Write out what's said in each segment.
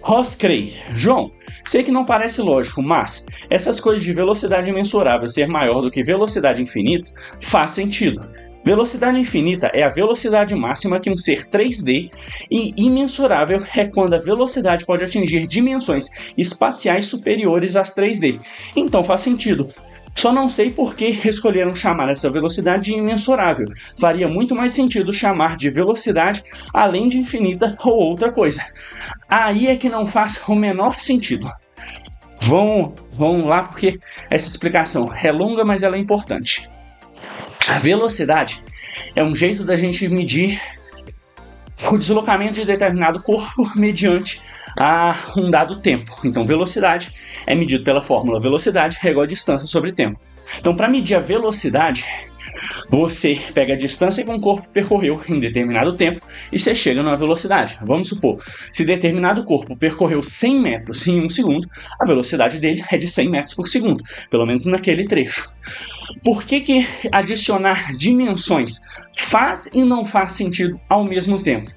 Roscrey: João, sei que não parece lógico, mas essas coisas de velocidade imensurável ser maior do que velocidade infinita faz sentido. Velocidade infinita é a velocidade máxima que um ser 3D e imensurável é quando a velocidade pode atingir dimensões espaciais superiores às 3D. Então faz sentido. Só não sei por que escolheram chamar essa velocidade de imensurável. Faria muito mais sentido chamar de velocidade além de infinita ou outra coisa. Aí é que não faz o menor sentido. Vamos lá, porque essa explicação é longa, mas ela é importante. A velocidade é um jeito da gente medir o deslocamento de determinado corpo mediante a um dado tempo. Então, velocidade é medido pela fórmula velocidade é igual a distância sobre tempo. Então, para medir a velocidade, você pega a distância que um corpo percorreu em determinado tempo e você chega numa velocidade. Vamos supor, se determinado corpo percorreu 100 metros em 1 segundo, a velocidade dele é de 100 metros por segundo, pelo menos naquele trecho. Por que adicionar dimensões faz e não faz sentido ao mesmo tempo?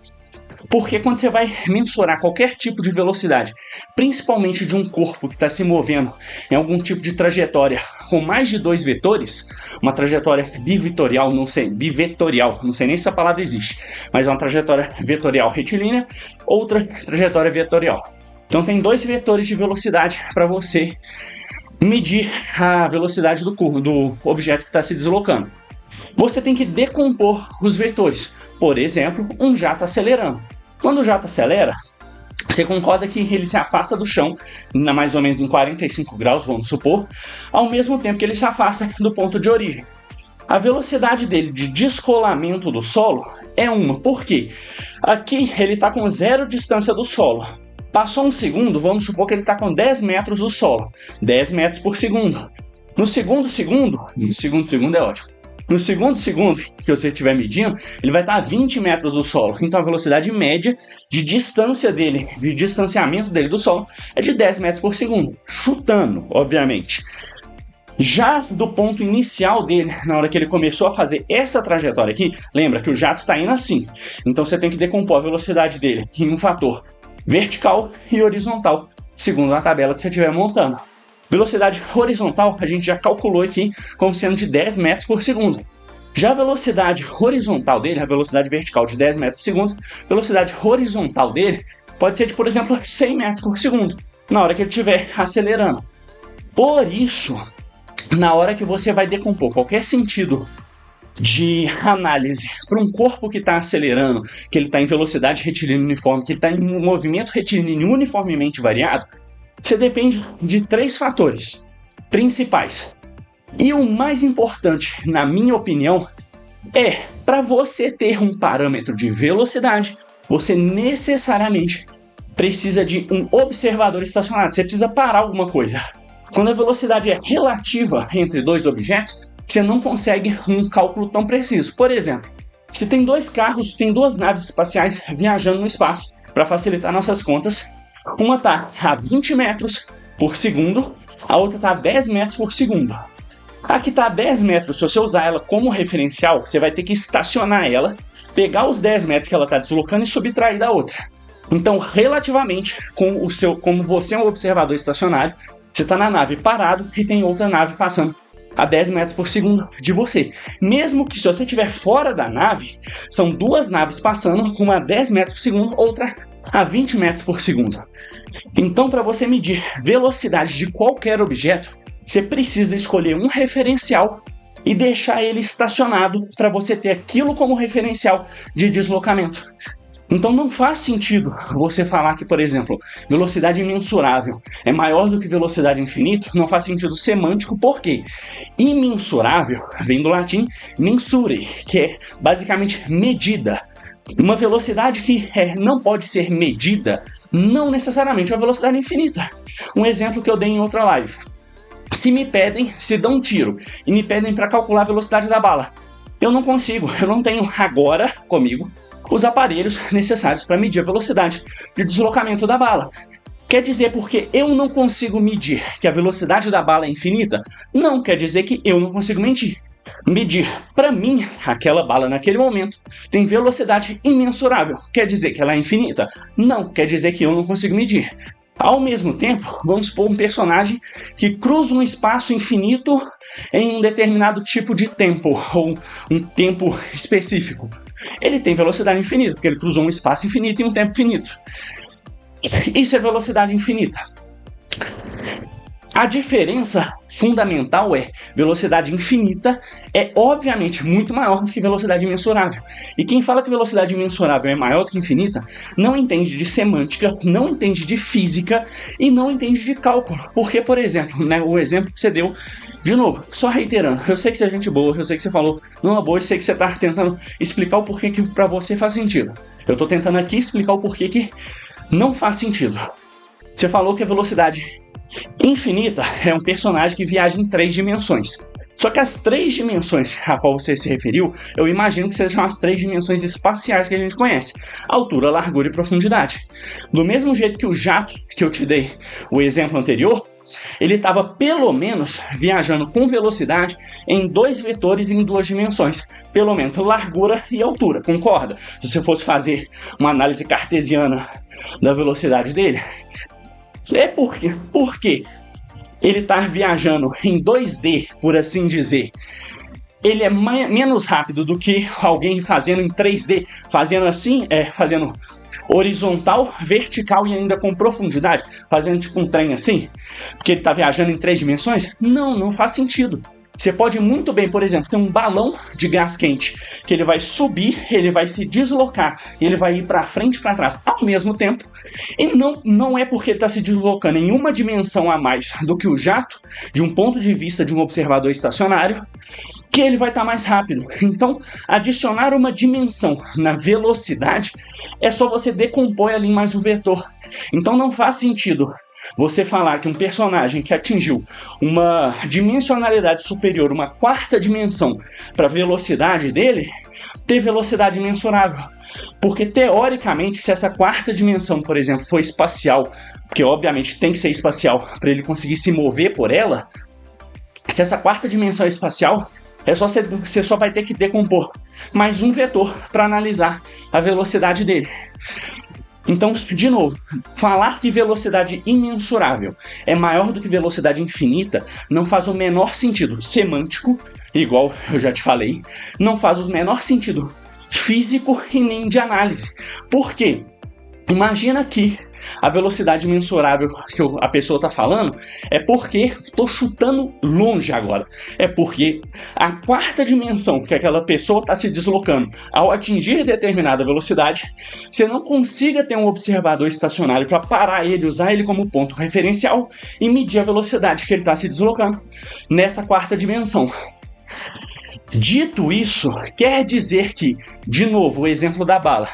Porque quando você vai mensurar qualquer tipo de velocidade, principalmente de um corpo que está se movendo em algum tipo de trajetória com mais de 2 vetores, uma trajetória bivetorial, não sei nem se essa palavra existe, mas é uma trajetória vetorial retilínea, outra trajetória vetorial. Então tem 2 vetores de velocidade para você medir a velocidade do objeto que está se deslocando. Você tem que decompor os vetores. Por exemplo, um jato acelerando. Quando o jato acelera, você concorda que ele se afasta do chão, mais ou menos em 45 graus, vamos supor, ao mesmo tempo que ele se afasta do ponto de origem. A velocidade dele de descolamento do solo é uma. Por quê? Aqui ele está com 0 distância do solo. Passou um segundo, vamos supor que ele está com 10 metros do solo. 10 metros por segundo. No segundo segundo é ótimo. No segundo segundo que você estiver medindo, ele vai estar a 20 metros do solo. Então a velocidade média de distância dele, de distanciamento dele do solo, é de 10 metros por segundo. Chutando, obviamente. Já do ponto inicial dele, na hora que ele começou a fazer essa trajetória aqui, lembra que o jato está indo assim. Então você tem que decompor a velocidade dele em um fator vertical e horizontal, segundo a tabela que você estiver montando. Velocidade horizontal a gente já calculou aqui como sendo de 10 metros por segundo. Já a velocidade horizontal dele, a velocidade vertical de 10 metros por segundo, velocidade horizontal dele pode ser de, por exemplo, 100 metros por segundo, na hora que ele estiver acelerando. Por isso, na hora que você vai decompor qualquer sentido de análise para um corpo que está acelerando, que ele está em velocidade retilínea uniforme, que ele está em movimento retilíneo uniformemente variado, você depende de 3 fatores principais. E o mais importante, na minha opinião, é para você ter um parâmetro de velocidade, você necessariamente precisa de um observador estacionado. Você precisa parar alguma coisa. Quando a velocidade é relativa entre 2 objetos, você não consegue um cálculo tão preciso. Por exemplo, se tem 2 carros, tem 2 naves espaciais viajando no espaço, para facilitar nossas contas, uma está a 20 metros por segundo, a outra está a 10 metros por segundo. A que está a 10 metros, se você usar ela como referencial, você vai ter que estacionar ela, pegar os 10 metros que ela está deslocando e subtrair da outra. Então, relativamente, como você é um observador estacionário, você está na nave parado e tem outra nave passando a 10 metros por segundo de você. Mesmo que se você estiver fora da nave, são 2 naves passando, uma a 10 metros por segundo, outra a 20 metros por segundo. Então, para você medir velocidade de qualquer objeto, você precisa escolher um referencial e deixar ele estacionado para você ter aquilo como referencial de deslocamento. Então não faz sentido você falar que, por exemplo, velocidade imensurável é maior do que velocidade infinita, não faz sentido semântico, porque imensurável vem do latim mensure, que é basicamente medida. Uma velocidade que não pode ser medida, não necessariamente é uma velocidade infinita. Um exemplo que eu dei em outra live. Se dão um tiro e me pedem para calcular a velocidade da bala, eu não consigo, eu não tenho agora comigo os aparelhos necessários para medir a velocidade de deslocamento da bala. Quer dizer, porque eu não consigo medir que a velocidade da bala é infinita, não quer dizer que eu não consigo medir. medir. Para mim, aquela bala naquele momento tem velocidade imensurável. Quer dizer que ela é infinita? Não, quer dizer que eu não consigo medir. Ao mesmo tempo, vamos supor um personagem que cruza um espaço infinito em um determinado tipo de tempo, ou um tempo específico. Ele tem velocidade infinita, porque ele cruzou um espaço infinito em um tempo finito. Isso é velocidade infinita. A diferença fundamental é velocidade infinita é obviamente muito maior do que velocidade imensurável. E quem fala que velocidade imensurável é maior do que infinita não entende de semântica, não entende de física e não entende de cálculo. Porque, por exemplo, né, o exemplo que você deu, de novo, só reiterando, eu sei que você é gente boa, eu sei que você falou numa boa, eu sei que você está tentando explicar o porquê que para você faz sentido. Eu estou tentando aqui explicar o porquê que não faz sentido. Você falou que a velocidade infinita é um personagem que viaja em 3 dimensões. Só que as 3 dimensões a qual você se referiu, eu imagino que sejam as 3 dimensões espaciais que a gente conhece: altura, largura e profundidade. Do mesmo jeito que o jato que eu te dei o exemplo anterior, ele estava pelo menos viajando com velocidade em 2 vetores em 2 dimensões, pelo menos largura e altura, concorda? Se você fosse fazer uma análise cartesiana da velocidade dele, é porque ele está viajando em 2D, por assim dizer. Ele é menos rápido do que alguém fazendo em 3D, fazendo assim, fazendo horizontal, vertical e ainda com profundidade, fazendo tipo um trem assim, porque ele está viajando em 3 dimensões? Não faz sentido. Você pode muito bem, por exemplo, ter um balão de gás quente, que ele vai subir, ele vai se deslocar, ele vai ir para frente e para trás ao mesmo tempo, e não é porque ele está se deslocando em uma dimensão a mais do que o jato, de um ponto de vista de um observador estacionário, que ele vai estar mais rápido. Então, adicionar uma dimensão na velocidade é só você decompor ali mais o vetor. Então não faz sentido você falar que um personagem que atingiu uma dimensionalidade superior, uma 4ª dimensão para a velocidade dele, ter velocidade mensurável. Porque, teoricamente, se essa 4ª dimensão, por exemplo, for espacial, porque obviamente tem que ser espacial para ele conseguir se mover por ela, se essa 4ª dimensão é espacial, você só vai ter que decompor mais um vetor para analisar a velocidade dele. Então, de novo, falar que velocidade imensurável é maior do que velocidade infinita não faz o menor sentido semântico, igual eu já te falei, não faz o menor sentido físico e nem de análise. Por quê? Imagina que a velocidade mensurável que a pessoa está falando é porque, estou chutando longe agora, é porque a 4ª dimensão que aquela pessoa está se deslocando ao atingir determinada velocidade, você não consiga ter um observador estacionário para parar ele, usar ele como ponto referencial e medir a velocidade que ele está se deslocando nessa 4ª dimensão. Dito isso, quer dizer que, de novo, o exemplo da bala,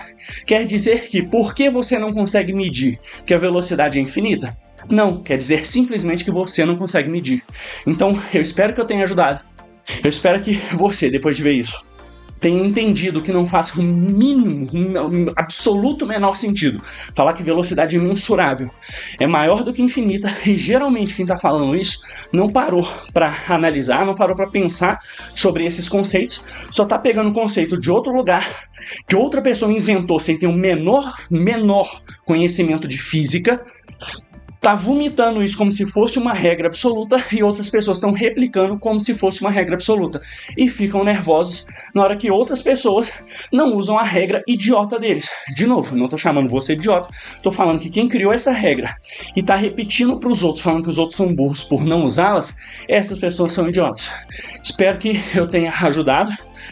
quer dizer que por que você não consegue medir que a velocidade é infinita? Não, quer dizer simplesmente que você não consegue medir. Então, eu espero que eu tenha ajudado. Eu espero que você, depois de ver isso, tenha entendido que não faz um absoluto menor sentido falar que velocidade imensurável é maior do que infinita, e geralmente quem está falando isso não parou para analisar, não parou para pensar sobre esses conceitos, só está pegando o conceito de outro lugar, que outra pessoa inventou sem ter um menor conhecimento de física, tá vomitando isso como se fosse uma regra absoluta, e outras pessoas estão replicando como se fosse uma regra absoluta e ficam nervosos na hora que outras pessoas não usam a regra idiota deles. De novo, não tô chamando você de idiota, tô falando que quem criou essa regra e tá repetindo pros outros, falando que os outros são burros por não usá-las, essas pessoas são idiotas. Espero que eu tenha ajudado.